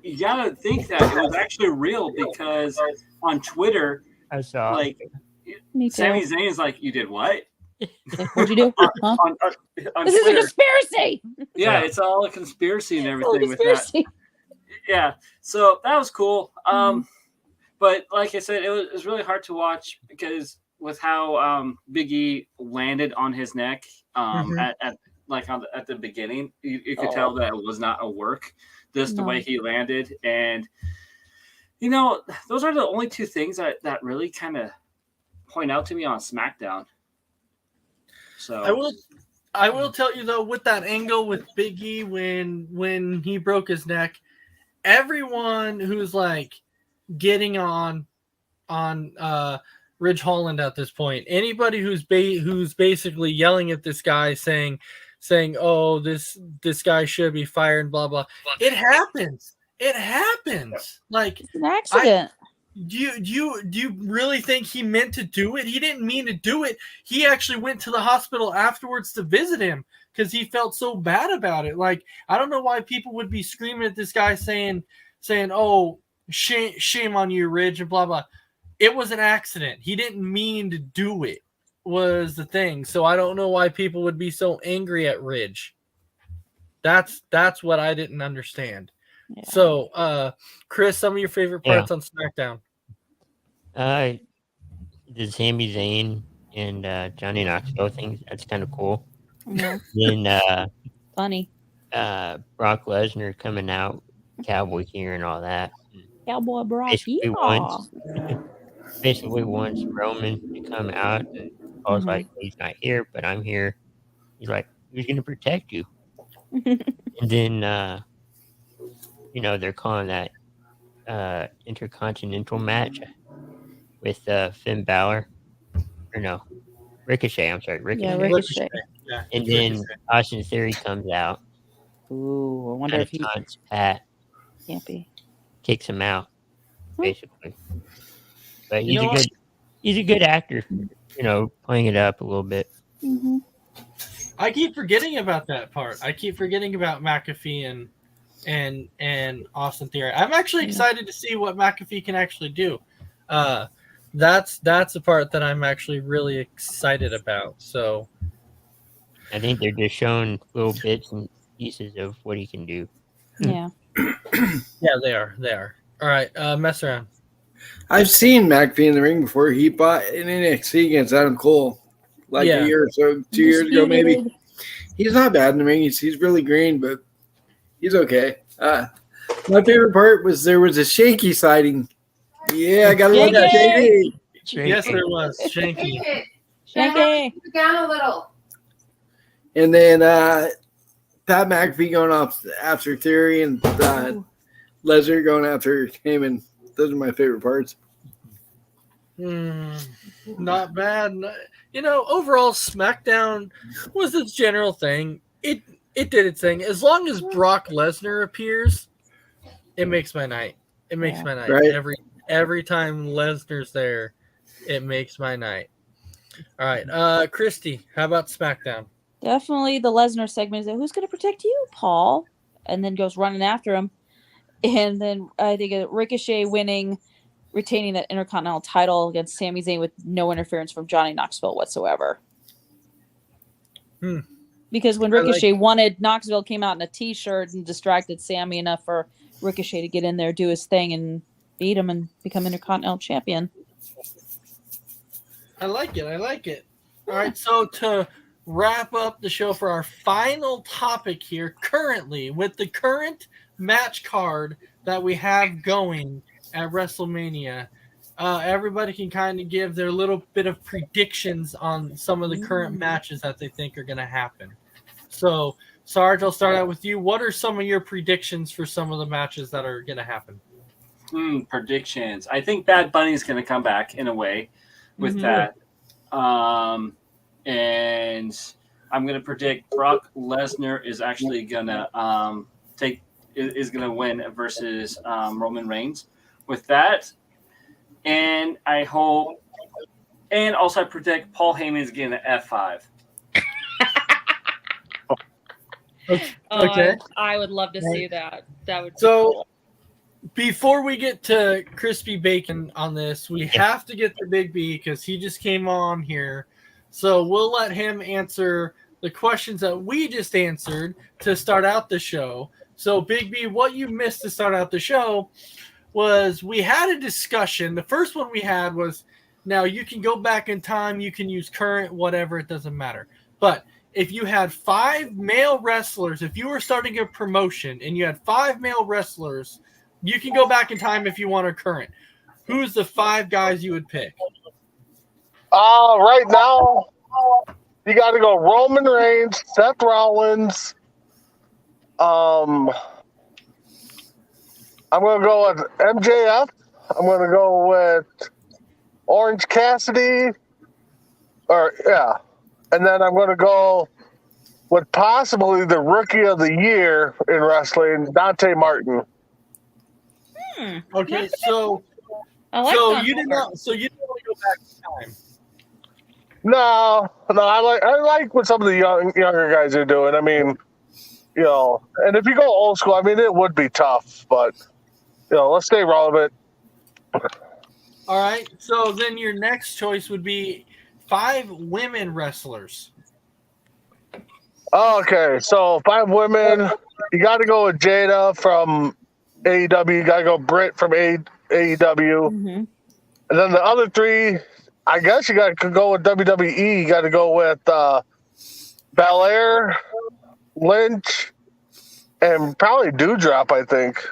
you gotta think that it was actually real because on Twitter, I saw Sami Zayn's like, "You did what? What'd you do? Huh? on This is a Twitter." conspiracy. Yeah, it's all a conspiracy and everything with that. Conspiracy. Yeah, so that was cool. But like I said, it was really hard to watch because with how Big E landed on his neck at the beginning, you could tell that it was not a work. Just the way he landed, and those are the only two things that really kind of point out to me on SmackDown. So I will tell you though, with that angle with Big E when he broke his neck, everyone who's like getting on Ridge Holland at this point, anybody who's basically yelling at this guy saying, "Oh, this guy should be fired," blah blah. It happens. Like It's an accident. Do you really think he meant to do it? He didn't mean to do it. He actually went to the hospital afterwards to visit him because he felt so bad about it. Like, I don't know why people would be screaming at this guy saying, "Oh, shame on you, Ridge," and blah blah. It was an accident. He didn't mean to do it, was the thing. So I don't know why people would be so angry at Ridge. That's what I didn't understand. Yeah. So, Chris, some of your favorite parts on SmackDown? The Sami Zayn and Johnny Knoxville thing. That's kind of cool. Then funny. Brock Lesnar coming out, cowboy gear and all that. Cowboy Brock. Basically wants Roman to come out. Paul's like, he's not here, but I'm here. He's like, who's going to protect you? And then, they're calling that intercontinental match with Finn Balor. Or no, Ricochet. I'm sorry, Ricochet. Yeah, Ricochet. Yeah, and then Austin Theory comes out. Ooh, I wonder if he taunts Pat. Can't be. Kicks him out, basically. But he's a good actor, playing it up a little bit. Mm-hmm. I keep forgetting about that part. I keep forgetting about McAfee and Austin Theory. I'm actually excited to see what McAfee can actually do. That's the part that I'm actually really excited about. So I think they're just showing little bits and pieces of what he can do. Yeah. Yeah, they are. All right, mess around. I've seen McAfee in the ring before. He fought in NXT against Adam Cole a year or so, 2 years ago maybe. He's not bad in the ring. He's really green, but he's okay. My favorite part was there was a Shanky sighting. Yeah, I gotta love that Shanky. Yes, there was Shanky. Shanky. Down a little. And then Pat McAfee going off after Theory and Lesnar going after Heyman. Those are my favorite parts. Not bad. Overall, SmackDown was its general thing. It did its thing. As long as Brock Lesnar appears, it makes my night. It makes my night. Right. Every time Lesnar's there, it makes my night. All right, Christy, how about SmackDown? Definitely the Lesnar segment is like, who's going to protect you, Paul? And then goes running after him. And then I think Ricochet retaining that Intercontinental title against Sami Zayn with no interference from Johnny Knoxville whatsoever. Because when Ricochet wanted, Knoxville came out in a T-shirt and distracted Sammy enough for Ricochet to get in there, do his thing, and beat him and become Intercontinental Champion. I like it. All right, so to wrap up the show for our final topic here, currently, with the current match card that we have going at WrestleMania, everybody can kind of give their little bit of predictions on some of the current matches that they think are going to happen. So, Sarge, I'll start out with you. What are some of your predictions for some of the matches that are going to happen? Predictions. I think Bad Bunny is going to come back in a way with that. And I'm going to predict Brock Lesnar is actually going to is going to win versus Roman Reigns with that. And I hope, and also I predict Paul Heyman is getting an F5. Okay. I would love to see that. That would be So, cool. Before we get to Crispy Bacon on this, we have to get to Big B because he just came on here. So we'll let him answer the questions that we just answered to start out the show. So, Big B, what you missed to start out the show was we had a discussion. The first one we had was, now you can go back in time, you can use current, whatever, it doesn't matter. But if you had 5 male wrestlers, if you were starting a promotion and you had 5 male wrestlers, you can go back in time if you want a current. Who's the 5 guys you would pick? Right now, you got to go Roman Reigns, Seth Rollins. I'm going to go with MJF. I'm going to go with Orange Cassidy. And then I'm going to go with possibly the Rookie of the Year in wrestling, Dante Martin. Okay, so I like so that. you didn't want to go back in time. No, I like what some of the younger guys are doing. I mean, and if you go old school, I mean, it would be tough, but let's stay relevant. All right, so then your next choice would be 5 women wrestlers. Okay, so 5 women. You got to go with Jada from AEW. You got to go Britt from AEW. And then the other 3, I guess you got to go with WWE. You got to go with Belair, Lynch, and probably Doudrop, I think.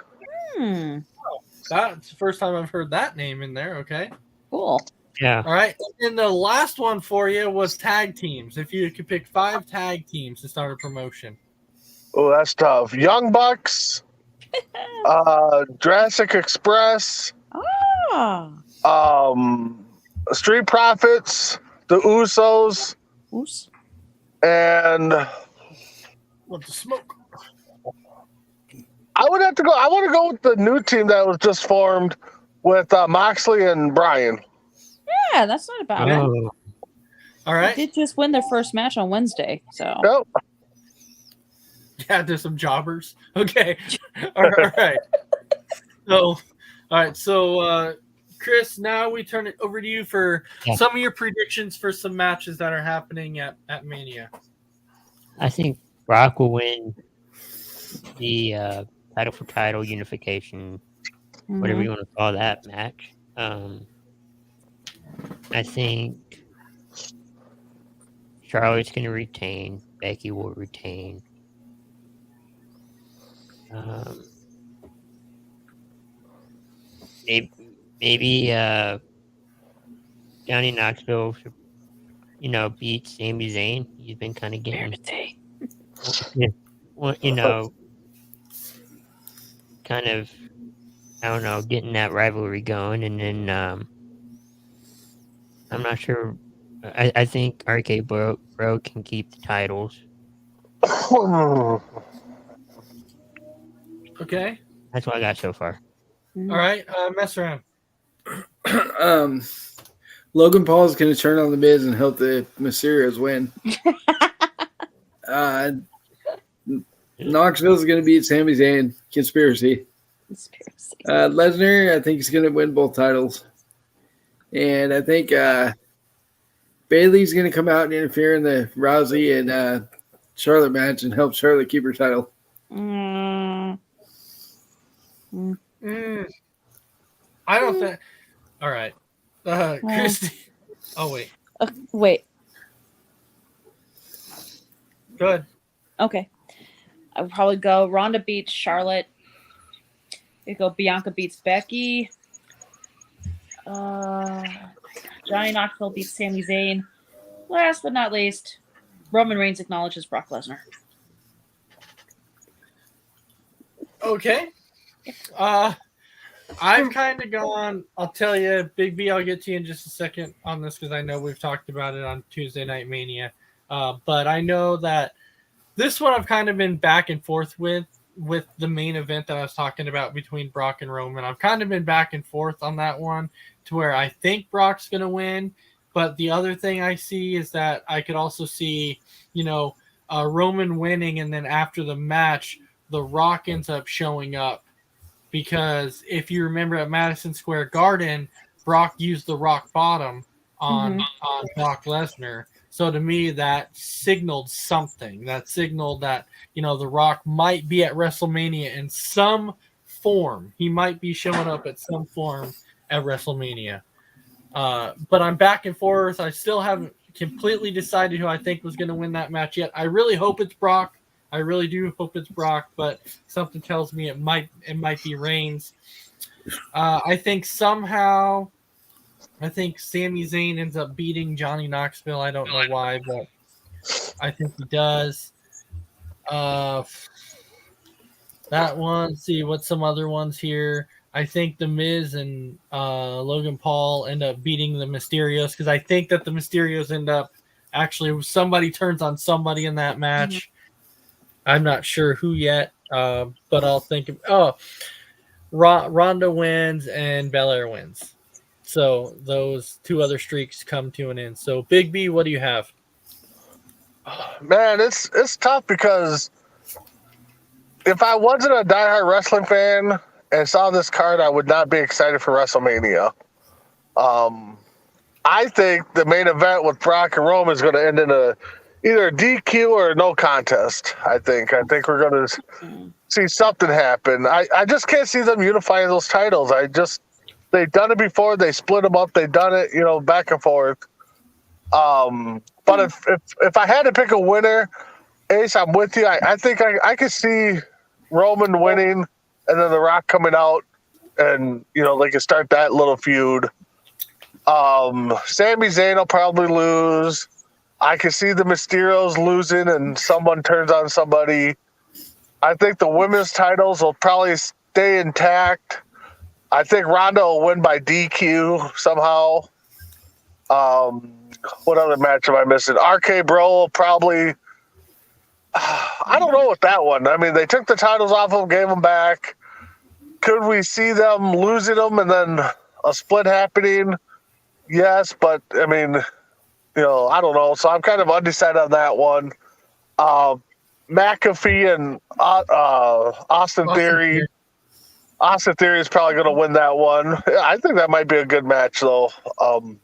That's the first time I've heard that name in there. Okay. Cool. Yeah. All right. And the last one for you was tag teams. If you could pick 5 tag teams to start a promotion. Oh, that's tough. Young Bucks, Jurassic Express, Street Profits, the Usos, and What the smoke? I would have to go. I want to go with the new team that was just formed with Moxley and Bryan. Yeah, that's not a bad one. Oh, All They right. did just win their first match on Wednesday, so Yep. Yeah, there's some jobbers. Okay. All right. So, all right. So, Chris, now we turn it over to you for some of your predictions for some matches that are happening at Mania. I think Brock will win the title for title unification, whatever you want to call that match. I think Charlotte's going to retain. Becky will retain. Maybe Johnny Knoxville should, beat Sami Zayn. He's been kind of getting, kind of, I don't know, getting that rivalry going. And then I'm not sure. I think RK Bro can keep the titles. Okay. That's what I got so far. All right. Mess around. Logan Paul is going to turn on the Miz and help the Mysterios win. Knoxville is going to beat Sami Zayn. Conspiracy. Lesnar, I think he's going to win both titles. And I think Bailey's going to come out and interfere in the Rousey and Charlotte match and help Charlotte keep her title. I don't think. All right, Christy. Oh wait. Wait. Good. Okay. I would probably go Ronda beats Charlotte. You go Bianca beats Becky. Johnny Knoxville beats Sami Zayn. Last but not least, Roman Reigns acknowledges Brock Lesnar. Okay. I've kind of gone. I'll tell you, Big B. I'll get to you in just a second on this because I know we've talked about it on Tuesday Night Mania. But I know that this one I've kind of been back and forth with the main event that I was talking about between Brock and Roman. I've kind of been back and forth on that one to where I think Brock's going to win. But the other thing I see is that I could also see, Roman winning, and then after the match, The Rock ends up showing up. Because if you remember at Madison Square Garden, Brock used the rock bottom on Brock Lesnar. So to me, that signaled something. That signaled that, The Rock might be at WrestleMania in some form. He might be showing up at some form at WrestleMania. But I'm back and forth. I still haven't completely decided who I think was going to win that match yet. I really hope it's Brock. I really do hope it's Brock, but something tells me it might be Reigns. I think somehow Sami Zayn ends up beating Johnny Knoxville. I don't know why, but I think he does. That one. Let's see what's some other ones here. I think The Miz and Logan Paul end up beating the Mysterios because I think that the Mysterios end up actually somebody turns on somebody in that match. I'm not sure who yet, but I'll think of Ronda wins and Belair wins. So those two other streaks come to an end. So Big B, what do you have? Man, it's tough because if I wasn't a diehard wrestling fan and saw this card, I would not be excited for WrestleMania. I think the main event with Brock and Roman is going to end in either a DQ or no contest. I think we're going to see something happen. I just can't see them unifying those titles. They've done it before. They split them up. They've done it, back and forth. But if I had to pick a winner, Ace, I'm with you. I think I could see Roman winning and then The Rock coming out and, they can start that little feud. Sami Zayn will probably lose. I can see the Mysterios losing and someone turns on somebody. I think the women's titles will probably stay intact. I think Ronda will win by DQ somehow. What other match am I missing? RK Bro will probably... I don't know with that one. I mean, they took the titles off them, gave them back. Could we see them losing them and then a split happening? Yes, but, I mean... I don't know. So I'm kind of undecided on that one. McAfee and Austin Theory. Austin Theory is probably going to win that one. I think that might be a good match, though. And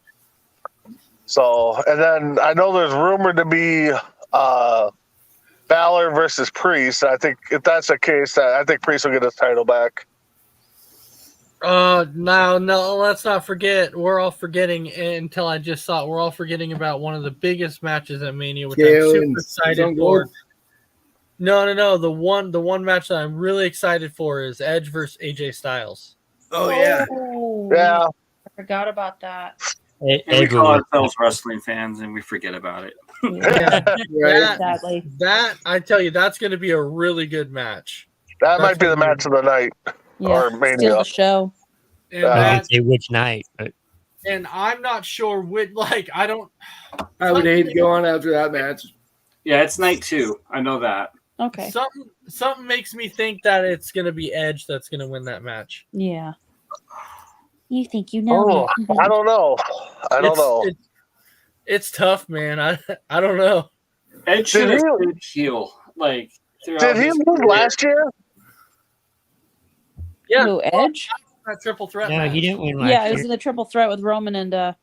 then I know there's rumored to be Balor versus Priest. I think if that's the case, I think Priest will get his title back. No, let's not forget. We're all forgetting until I just saw it. We're all forgetting about one of the biggest matches at Mania, which I'm super excited for. No. The one match that I'm really excited for is Edge versus AJ Styles. Oh yeah. Yeah. I forgot about that. And we call ourselves wrestling fans and we forget about it. Exactly. That I tell you, that's going to be a really good match. That might be the match of the night. Or Mania. Steal the show. And I didn't say which night, but and I'm not sure which. I would hate to go on after that match. Yeah, it's night 2. I know that. Okay. Something makes me think that it's going to be Edge that's going to win that match. Yeah. You think you know? Oh, I don't know. I don't know. It's tough, man. I don't know. Edge should have been heel. Did he lose last year? Yeah. Who, Edge? That triple threat. no, match. he didn't win last Yeah, it year. was in the triple threat with Roman and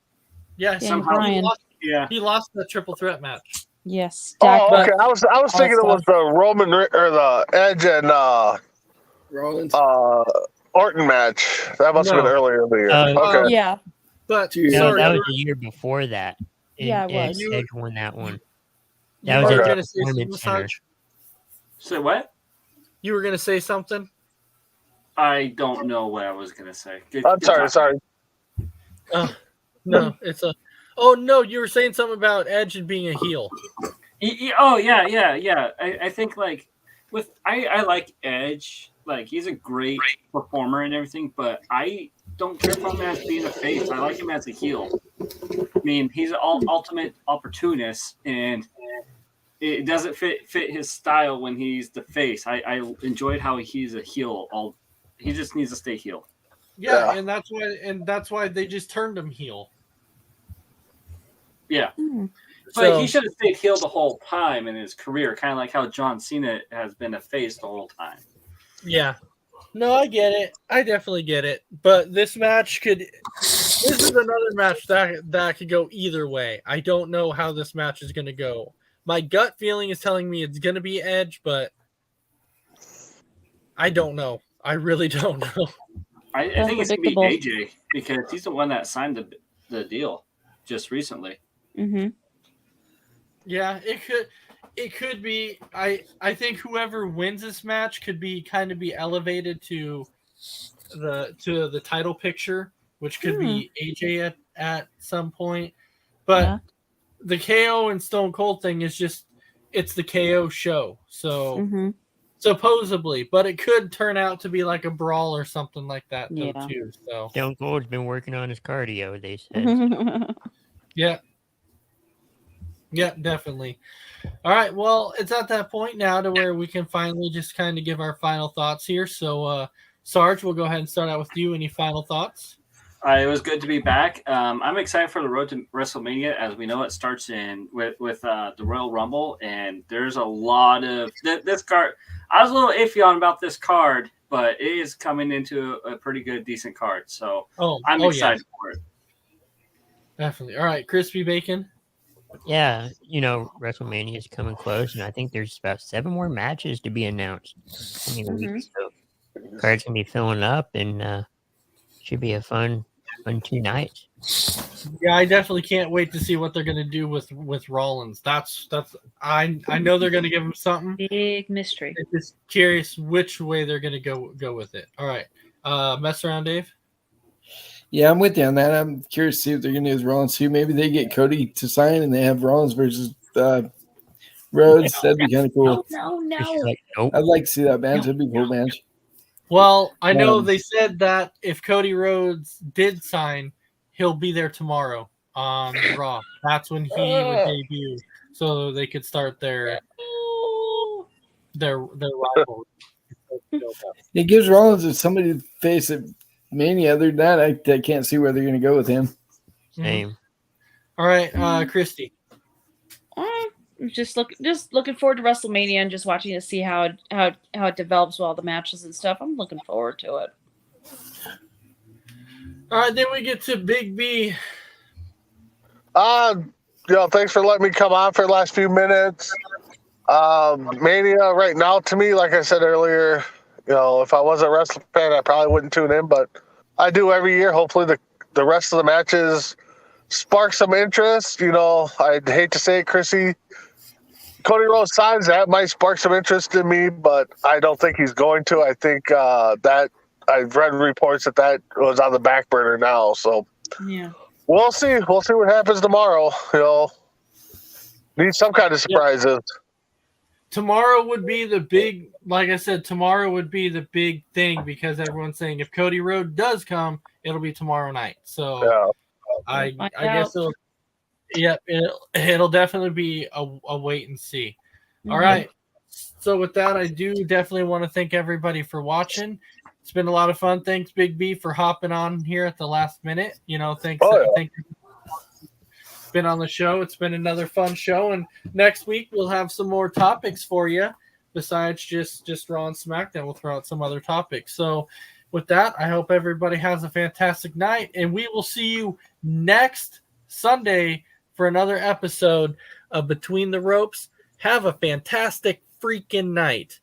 Yeah, somehow he Bryan. lost the triple threat match. Yes. Oh, But- okay. I was thinking it was the Roman or the Edge and Rollins. Orton match. That must have No. been earlier in the year. Oh, Okay. Yeah. But 2 years No, sorry, that you was the year before that. Yeah, it And was. Edge won that one. you That was were at going the to say something, Performance Center. Sarge? Say what? You were going to say something? I don't know what I was gonna say. I'm sorry. No, it's a. Oh no, you were saying something about Edge and being a heel. Oh yeah. I think like I like Edge. Like he's a great performer and everything, but I don't care for him as being a face. I like him as a heel. I mean, he's an ultimate opportunist, and it doesn't fit his style when he's the face. I enjoyed how he's a heel. He just needs to stay heel. Yeah, Yeah. and that's why they just turned him heel. Yeah. Hmm. But So- he should have stayed heel the whole time in his career, kind of like how John Cena has been a face the whole time. Yeah. No, I get it. I definitely get it. But this match could. This is another match that could go either way. I don't know how this match is going to go. My gut feeling is telling me it's going to be Edge, but I don't know. I really don't know. I think it's going to be Unpredictable. AJ because he's the one that signed the deal just recently. Mm-hmm. Yeah, it could be. I think whoever wins this match could be kind of be elevated to the title picture, which could be AJ at some point. But Yeah. the KO and Stone Cold thing is just it's the KO show. So Mm-hmm. supposedly, but it could turn out to be like a brawl or something like that though Yeah. too. So Stone Cold's been working on his cardio, they said. yeah. Yeah, definitely. All right. Well, it's at that point now to where we can finally just kind of give our final thoughts here. So, Sarge, we'll go ahead and start out with you. Any final thoughts? It was good to be back. I'm excited for the road to WrestleMania. As we know, it starts with the Royal Rumble, and there's a lot of this card. I was a little iffy on about this card, but it is coming into a pretty good, decent card. So I'm excited for it. Definitely. All right, Crispy Bacon. Yeah, WrestleMania is coming close, and I think there's about 7 more matches to be announced coming weeks. So cards can be filling up, and should be a fun 2 nights. Yeah, I definitely can't wait to see what they're going to do with Rollins. I know they're going to give him something. Big mystery. I'm just curious which way they're going to go with it. All right, mess around, Dave. Yeah, I'm with you on that. I'm curious to see what they're going to do with Rollins too. Maybe they get Cody to sign and they have Rollins versus Rhodes. That'd be kind of cool. No. Just like, nope. I'd like to see that match. That'd be a cool match. Well, I know Um, they said that if Cody Rhodes did sign, he'll be there tomorrow on Raw. That's when he would debut, so they could start their rivalry. It gives Rollins somebody to face at Mania. Other than that, I can't see where they're going to go with him. Same. All right, Christy. Just looking forward to WrestleMania and just watching to see how it develops with all the matches and stuff. I'm looking forward to it. All right, then we get to Big B. Thanks for letting me come on for the last few minutes. Mania right now, to me, like I said earlier, if I wasn't a wrestling fan, I probably wouldn't tune in, but I do every year. Hopefully the rest of the matches spark some interest. I'd hate to say it, Chrissy. Cody Rhodes signs that might spark some interest in me, but I don't think he's going to. I think that I've read reports that was on the back burner now. So Yeah. we'll see. We'll see what happens tomorrow. Need some kind of surprises. Tomorrow would be the big, like I said, tomorrow would be the big thing because everyone's saying if Cody Rhodes does come, it'll be tomorrow night. So Yeah. I guess it'll definitely be a wait and see. All right. So with that, I do definitely want to thank everybody for watching. It's been a lot of fun. Thanks, Big B, for hopping on here at the last minute. Thanks. Thank you. Been on the show. It's been another fun show, and next week we'll have some more topics for you besides just Raw and SmackDown. We'll throw out some other topics. So with that, I hope everybody has a fantastic night, and we will see you next Sunday for another episode of Between the Ropes. Have a fantastic freaking night.